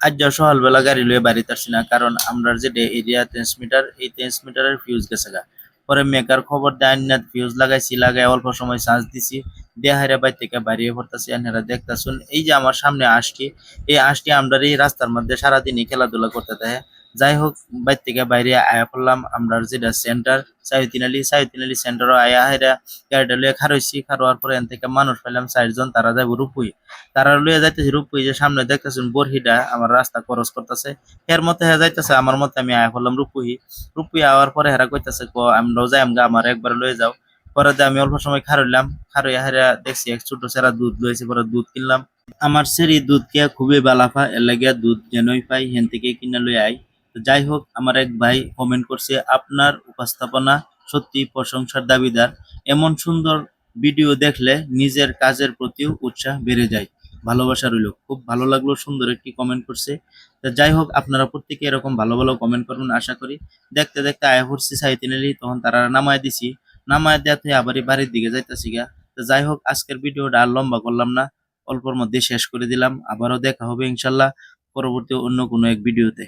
আজ যা সকালবেলা গাড়ি লয়ে বাড়িতে আসছি না, কারণ আমরা যে এরিয়া ট্রান্সমিটার, এই ট্রান্সমিটারের ফিউজ গেছে গা। পরে মেকার খবর দেয় না, ফিউজ লাগাইছি, লাগাই অল্প সময় চার্জ দিছি, দেহারে বাড়ি থেকে বাড়িয়ে পড়তেছি। আপনারা দেখতেছুন এই যে আমার সামনে আঁশটি, এই আঁশটি আমরা এই রাস্তার মধ্যে সারাদিনই খেলাধুলা করতে থাকে। যাই হোক, বাইর থেকে বাইরে আয়া পড়লাম আমরা যেটা সেন্টার সাইতিন আলী সেন্টারও আয়া হেরা গাড়িটা লইয়া খারইছি। খারোয়ার পরে এন থেকে মানুষ পেলাম 4 জন, তারা যাইব রূপই। তারা লইয়া যাইতেছে রূপই, যে সামনে দেখতেছেন বরহিটা আমার রাস্তা ক্রস করতেছে। এর মতে হ্যাঁ যাইতেছে, আমার মতে আমি আয়া পড়লাম রূপই। রূপই আওয়ার পরে হেরা কইতাছে আমরাও যাই, আমগা আমার একবার লয়ে যাও। পরে দিয়ে আমি অল্প সময় খারইলাম, খারইয়া হেরা দেখছি এক ছোট সেরা দুধ লইছে, পরে দুধ কিনলাম। আমার সেরি দুধ কে খুবই বালাফা, এর লাগিয়া দুধ যেনই পাই হেন থেকে কিনা লই আই। তো যাই হোক, আমার এক ভাই কমেন্ট করছে, আপনার উপস্থাপনা সত্যি প্রশংসার দাবিদার। এমন সুন্দর ভিডিও দেখলে নিজের কাজের প্রতিও উৎসাহ বেড়ে যায়। ভালোবাসা রইল। খুব ভালো লাগলো, সুন্দর একটি কমেন্ট করছে। তো যাই হোক, আপনারা প্রত্যেকে এরকম ভালো ভালো কমেন্ট করবেন আশা করি। দেখতে দেখতে আয়া পড়ছি সাইতিনালি, তখন তারা নামায় দিছি। নামায় দেওয়াতে আবারই বাড়ির দিকে যাইতাছি গা। তো যাই হোক, আজকের ভিডিওটা আর লম্বা করলাম না, অল্পর মধ্যে শেষ করে দিলাম। আবারও দেখা হবে ইনশাল্লাহ পরবর্তী অন্য কোনো এক ভিডিওতে।